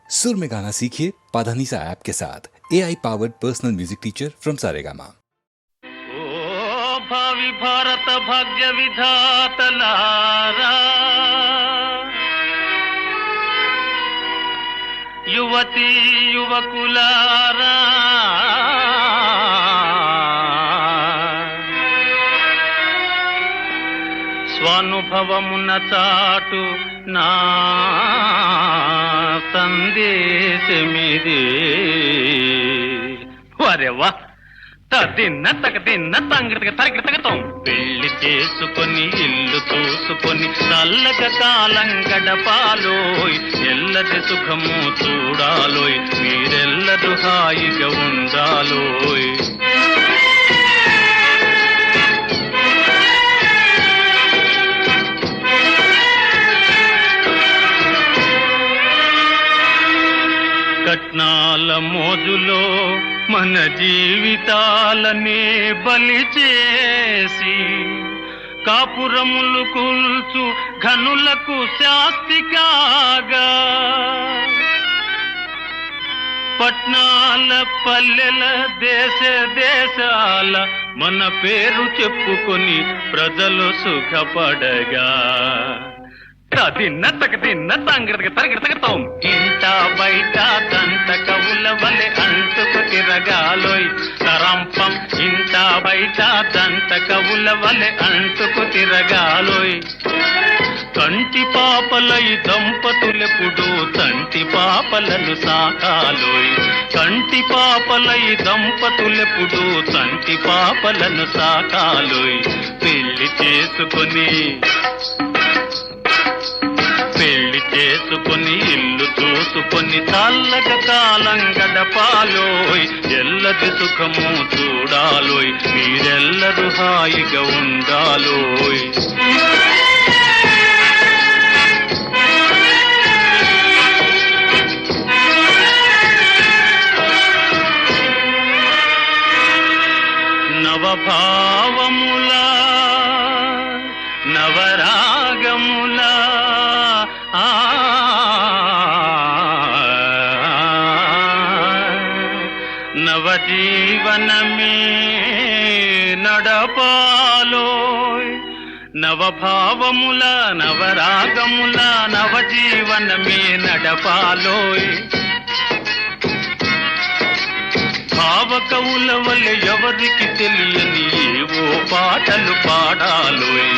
सुर में गाना सीखिए पाधानीसा ऐप के साथ AI powered personal music teacher from Saregama. ओ भावी भारत भाग्य विधातलारा, युवती युवकुलारा, స్వానుభవమున చాటు నా సందేశమిది. వరెవ్వా తిన్న తిన్న తంగిటక తరగిటకతం పెళ్లి చేసుకొని ఇల్లు చూసుకొని చల్లగా కాలం గడపాలోయ్, ఎల్లది సుఖము చూడాలోయ్, మీరెల్లరూ హాయిగా ఉండాలోయ్. కట్నాల మోజులో మన జీవితాలనే బలి చేసి కాపురములు కూల్చు ఘనులకు శాస్తి కాగా, పట్నాల పల్లెల దేశ దేశాల మన పేరు చెప్పుకొని ప్రజలు సుఖపడగా, తిన్న తిన్న తంగిటక తరగిటకతం ఇంట బయట దంత కవుల వలె అంటుకు తిరగాలోయ్. తరంపం ఇంట బయట దంత కవుల వలె అంటుకు తిరగాలోయ్. కంటి పాపలై దంపతులెప్పుడు తంటి పాపలను సాకాలోయ్. కంటి పాపలై దంపతులెప్పుడు తంటి పాపలను సాకాలోయ్. పెళ్లి చేసుకొని ఇల్లు చూసుకొని చల్లగా కాలం గడపాలోయ్, ఎల్లది సుఖము చూడాలోయ్, మీరెల్లరూ హాయిగా ఉండాలోయ్. నవభావములా నవరాగములా నవజీవనమే నడపాలోయ్. నవభావముల నవరాగముల నవజీవనమే నడపాలోయ్. భావకవుల వలె ఎవరికి తెలియని ఏవో పాటలు పాడాలోయ్.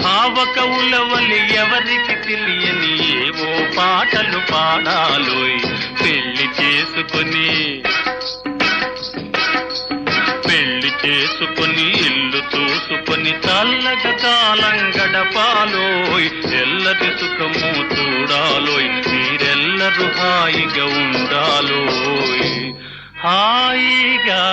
భావకవుల వలె ఎవరికి తెలియని ఏవో పాటలు పాడాలోయ్. పెళ్లి చేసుకొని ఇల్లు చూసుకొని చల్లగా కాలం గడపాలోయ్, ఎల్లది సుఖము చూడాలోయ్, మీరెల్లరూ హాయిగా ఉండాలోయ్. హాయిగా